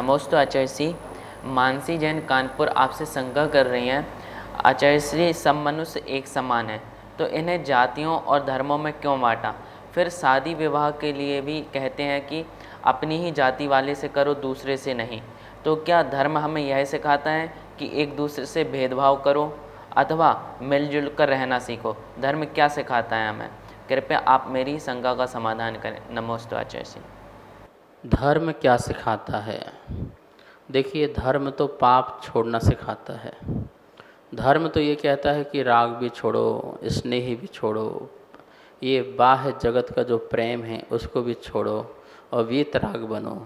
नमोस्तु आचार्य श्री। मानसी जैन कानपुर आपसे शंका कर रही हैं। आचार्य श्री, सब मनुष्य एक समान है, तो इन्हें जातियों और धर्मों में क्यों बांटा? फिर शादी विवाह के लिए भी कहते हैं कि अपनी ही जाति वाले से करो, दूसरे से नहीं। तो क्या धर्म हमें यह सिखाता है कि एक दूसरे से भेदभाव करो अथवा मिलजुल कर रहना सीखो? धर्म क्या सिखाता है हमें? कृपया आप मेरी शंका का समाधान करें। नमोस्तु आचार्य श्री। धर्म क्या सिखाता है? देखिए, धर्म तो पाप छोड़ना सिखाता है। धर्म तो ये कहता है कि राग भी छोड़ो, स्नेह भी छोड़ो, ये बाह्य जगत का जो प्रेम है उसको भी छोड़ो और वीतराग बनो।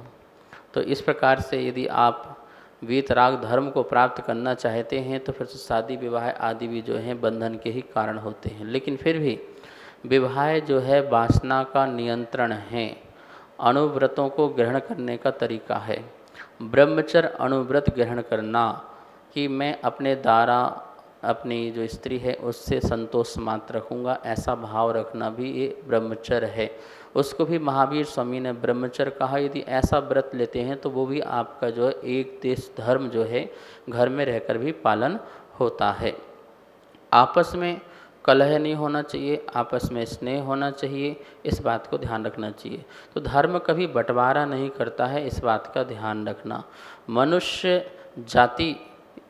तो इस प्रकार से यदि आप वीतराग धर्म को प्राप्त करना चाहते हैं तो फिर तो शादी विवाह आदि भी जो हैं बंधन के ही कारण होते हैं। लेकिन फिर भी विवाह जो है वासना का नियंत्रण है, अणुव्रतों को ग्रहण करने का तरीका है। ब्रह्मचर्य अणुव्रत ग्रहण करना कि मैं अपने द्वारा अपनी जो स्त्री है उससे संतोष मात्र रखूँगा, ऐसा भाव रखना भी ये ब्रह्मचर्य है। उसको भी महावीर स्वामी ने ब्रह्मचर्य कहा। यदि ऐसा व्रत लेते हैं तो वो भी आपका जो है एक देश धर्म जो है घर में रहकर भी पालन होता है। आपस में कलह नहीं होना चाहिए, आपस में स्नेह होना चाहिए, इस बात को ध्यान रखना चाहिए। तो धर्म कभी बंटवारा नहीं करता है, इस बात का ध्यान रखना। मनुष्य जाति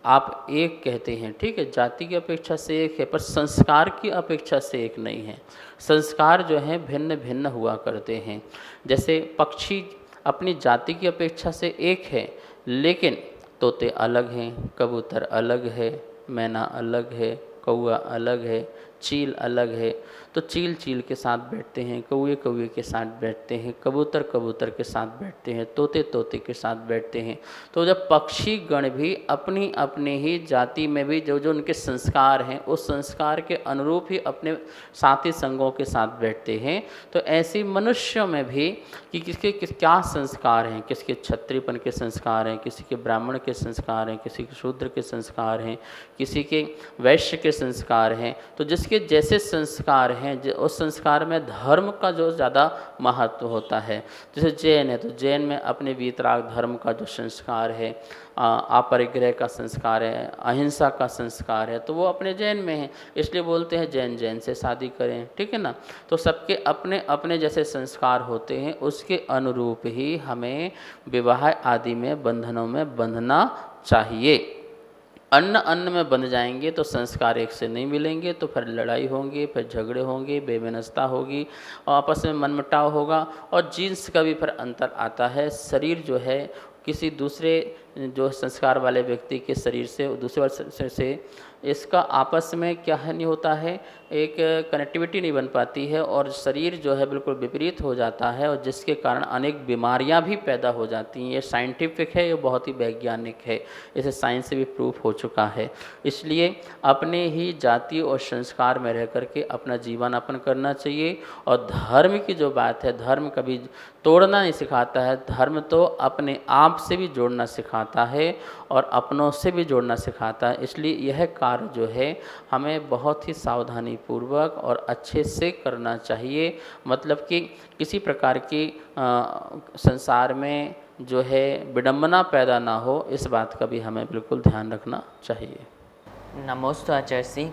आप एक कहते हैं, ठीक है, जाति की अपेक्षा से एक है, पर संस्कार की अपेक्षा से एक नहीं है। संस्कार जो हैं भिन्न भिन्न हुआ करते हैं। जैसे पक्षी अपनी जाति की अपेक्षा से एक है, लेकिन तोते अलग हैं, कबूतर अलग है, मैना अलग है, कौआ अलग है, चील अलग है। तो चील चील के साथ बैठते हैं, कौए कौए के साथ बैठते हैं, कबूतर कबूतर के साथ बैठते हैं, तोते तोते के साथ बैठते हैं। तो जब पक्षी गण भी अपनी अपनी ही जाति में भी जो जो उनके संस्कार हैं उस संस्कार के अनुरूप ही अपने साथी संगों के साथ बैठते हैं, तो ऐसी मनुष्यों में भी कि किसके क्या संस्कार हैं, किसके क्षत्रियपन के संस्कार हैं, किसी के ब्राह्मण के संस्कार हैं, किसी के शूद्र के संस्कार हैं, किसी के वैश्य के संस्कार हैं। तो जिसके जैसे संस्कार हैं उस संस्कार में धर्म का जो ज़्यादा महत्व होता है। जैसे जैन है तो जैन में अपने वीतराग धर्म का जो संस्कार है, अपरिग्रह का संस्कार है, अहिंसा का संस्कार है, तो वो अपने जैन में है, इसलिए बोलते हैं जैन जैन से शादी करें, ठीक है ना। तो सबके अपने अपने जैसे संस्कार होते हैं, उसके अनुरूप ही हमें विवाह आदि में बंधनों में बंधना चाहिए। अन्न अन्न में बंध जाएंगे तो संस्कार एक से नहीं मिलेंगे, तो फिर लड़ाई होंगी, फिर झगड़े होंगे, बेमनस्ता होगी और आपस में मनमुटाव होगा और जीन्स का भी फिर अंतर आता है। शरीर जो है किसी दूसरे जो संस्कार वाले व्यक्ति के शरीर से दूसरे वाले से इसका आपस में क्या है नहीं होता है, एक कनेक्टिविटी नहीं बन पाती है और शरीर जो है बिल्कुल विपरीत हो जाता है और जिसके कारण अनेक बीमारियां भी पैदा हो जाती हैं। ये साइंटिफिक है, ये बहुत ही वैज्ञानिक है, इसे साइंस से भी प्रूफ हो चुका है। इसलिए अपने ही जाति और संस्कार में रह करके अपना जीवन यापन करना चाहिए। और धर्म की जो बात है, धर्म कभी तोड़ना नहीं सिखाता है, धर्म तो अपने आप से भी जोड़ना सिखाता है और अपनों से भी जोड़ना सिखाता है। इसलिए यह कार्य जो है हमें बहुत ही सावधानी पूर्वक और अच्छे से करना चाहिए। मतलब कि किसी प्रकार की संसार में जो है विडंबना पैदा ना हो, इस बात का भी हमें बिल्कुल ध्यान रखना चाहिए। नमोस्तु आचार्य श्री।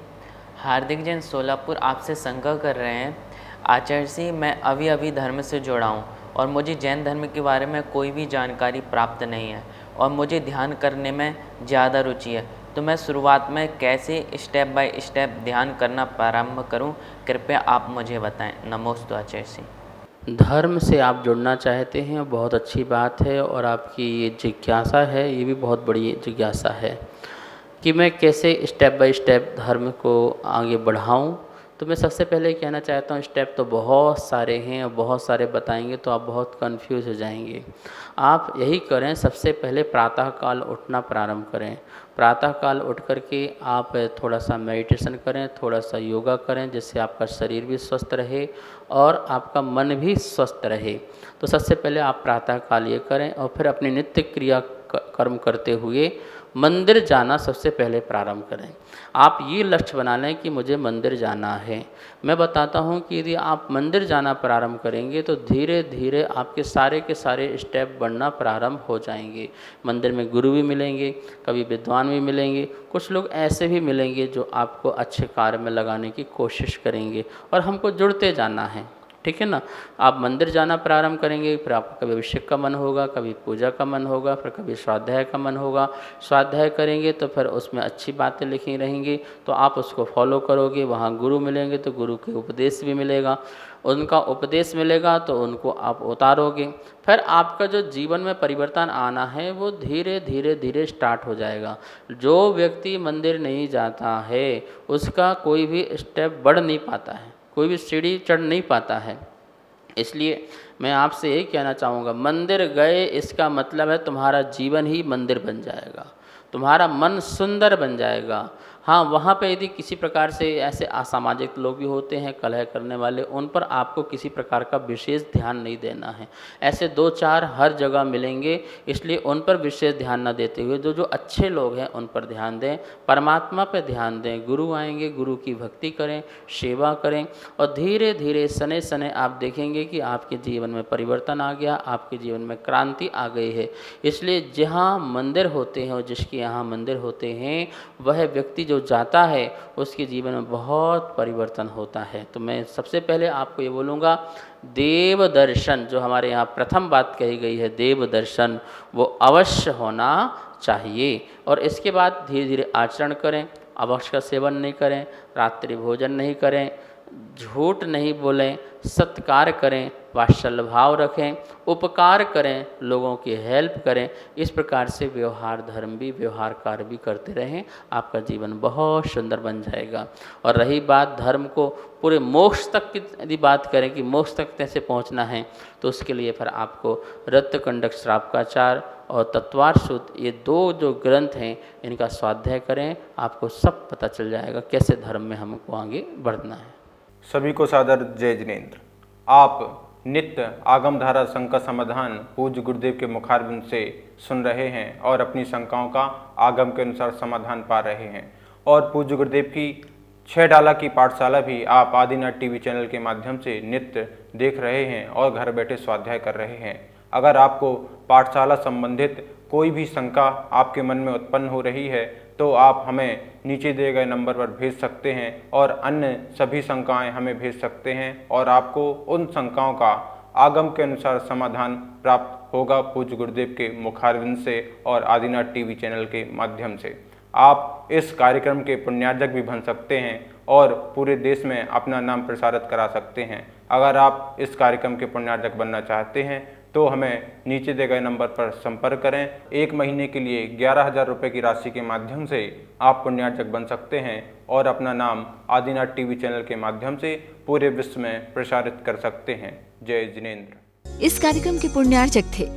हार्दिक जैन सोलापुर आपसे शंका कर रहे हैं। आचार्य श्री, मैं अभी अभी धर्म से जुड़ा हूँ और मुझे जैन धर्म के बारे में कोई भी जानकारी प्राप्त नहीं है और मुझे ध्यान करने में ज़्यादा रुचि है। तो मैं शुरुआत में कैसे स्टेप बाय स्टेप ध्यान करना प्रारंभ करूं? कृपया आप मुझे बताएं। नमोस्तु आचार्य श्री। धर्म से आप जुड़ना चाहते हैं, बहुत अच्छी बात है और आपकी ये जिज्ञासा है, ये भी बहुत बड़ी जिज्ञासा है कि मैं कैसे स्टेप बाय स्टेप धर्म को आगे बढ़ाऊं। तो मैं सबसे पहले कहना चाहता हूँ, स्टेप तो बहुत सारे हैं और बहुत सारे बताएंगे तो आप बहुत कंफ्यूज हो जाएंगे। आप यही करें, सबसे पहले प्रातःकाल उठना प्रारंभ करें। प्रातःकाल उठ करके आप थोड़ा सा मेडिटेशन करें, थोड़ा सा योगा करें, जिससे आपका शरीर भी स्वस्थ रहे और आपका मन भी स्वस्थ रहे। तो सबसे पहले आप प्रातःकाल ये करें और फिर अपनी नित्य क्रिया कर्म करते हुए मंदिर जाना सबसे पहले प्रारंभ करें। आप ये लक्ष्य बना लें कि मुझे मंदिर जाना है। मैं बताता हूँ कि यदि आप मंदिर जाना प्रारंभ करेंगे तो धीरे धीरे आपके सारे के सारे स्टेप बढ़ना प्रारंभ हो जाएंगे। मंदिर में गुरु भी मिलेंगे, कभी विद्वान भी मिलेंगे, कुछ लोग ऐसे भी मिलेंगे जो आपको अच्छे कार्य में लगाने की कोशिश करेंगे और हमको जुड़ते जाना है, ठीक है ना। आप मंदिर जाना प्रारंभ करेंगे, फिर आपका कभी अभिषेक का मन होगा, कभी पूजा का मन होगा, फिर कभी स्वाध्याय का मन होगा। स्वाध्याय करेंगे तो फिर उसमें अच्छी बातें लिखी रहेंगी तो आप उसको फॉलो करोगे। वहाँ गुरु मिलेंगे तो गुरु के उपदेश भी मिलेगा, उनका उपदेश मिलेगा तो उनको आप उतारोगे। फिर आपका जो जीवन में परिवर्तन आना है वो धीरे धीरे धीरे स्टार्ट हो जाएगा। जो व्यक्ति मंदिर नहीं जाता है उसका कोई भी स्टेप बढ़ नहीं पाता है, कोई भी सीढ़ी चढ़ नहीं पाता है। इसलिए मैं आपसे यही कहना चाहूँगा, मंदिर गए इसका मतलब है तुम्हारा जीवन ही मंदिर बन जाएगा, तुम्हारा मन सुंदर बन जाएगा। हाँ, वहाँ पे यदि किसी प्रकार से ऐसे असामाजिक लोग भी होते हैं, कलह करने वाले, उन पर आपको किसी प्रकार का विशेष ध्यान नहीं देना है। ऐसे दो चार हर जगह मिलेंगे, इसलिए उन पर विशेष ध्यान न देते हुए जो जो अच्छे लोग हैं उन पर ध्यान दें, परमात्मा पर ध्यान दें। गुरु आएंगे, गुरु की भक्ति करें, सेवा करें और धीरे धीरे सने सने आप देखेंगे कि आपके जीवन में परिवर्तन आ गया, आपके जीवन में क्रांति आ गई है। इसलिए जहाँ मंदिर होते हैं और जिसके यहाँ मंदिर होते हैं वह व्यक्ति जो जाता है उसके जीवन में बहुत परिवर्तन होता है। तो मैं सबसे पहले आपको ये बोलूँगा, देव दर्शन जो हमारे यहाँ प्रथम बात कही गई है, देव दर्शन वो अवश्य होना चाहिए। और इसके बाद धीरे धीरे आचरण करें, अवश्य का सेवन नहीं करें, रात्रि भोजन नहीं करें, झूठ नहीं बोलें, सत्कार करें, वात्सल्य भाव रखें, उपकार करें, लोगों की हेल्प करें। इस प्रकार से व्यवहार धर्म भी, व्यवहार कार्य भी करते रहें, आपका जीवन बहुत सुंदर बन जाएगा। और रही बात धर्म को पूरे मोक्ष तक की यदि बात करें कि मोक्ष तक कैसे पहुंचना है, तो उसके लिए फिर आपको रत्नकंडक श्रावकाचार और तत्वार सूत्र, ये दो जो ग्रंथ हैं इनका स्वाध्याय करें, आपको सब पता चल जाएगा कैसे धर्म में हमको आगे बढ़ना है। सभी को सादर जय जिनेंद्र। आप नित्य आगम धारा शंका समाधान पूज्य गुरुदेव के मुखारबिंद से सुन रहे हैं और अपनी शंकाओं का आगम के अनुसार समाधान पा रहे हैं। और पूज्य गुरुदेव की 6 डाला की पाठशाला भी आप आदिनाथ टीवी चैनल के माध्यम से नित्य देख रहे हैं और घर बैठे स्वाध्याय कर रहे हैं। अगर आपको पाठशाला संबंधित कोई भी शंका आपके मन में उत्पन्न हो रही है तो आप हमें नीचे दिए गए नंबर पर भेज सकते हैं और अन्य सभी शंकाएं हमें भेज सकते हैं और आपको उन शंकाओं का आगम के अनुसार समाधान प्राप्त होगा पूज्य गुरुदेव के मुखारविंद से और आदिनाथ टीवी चैनल के माध्यम से। आप इस कार्यक्रम के पुण्यार्जक भी बन सकते हैं और पूरे देश में अपना नाम प्रसारित करा सकते हैं। अगर आप इस कार्यक्रम के पुण्यार्जक बनना चाहते हैं तो हमें नीचे दिए गए नंबर पर संपर्क करें। 1 महीने के लिए 11,000 रुपये की राशि के माध्यम से आप पुण्यार्जक बन सकते हैं और अपना नाम आदिनाथ टीवी चैनल के माध्यम से पूरे विश्व में प्रसारित कर सकते हैं। जय जिनेंद्र। इस कार्यक्रम के पुण्यार्जक थे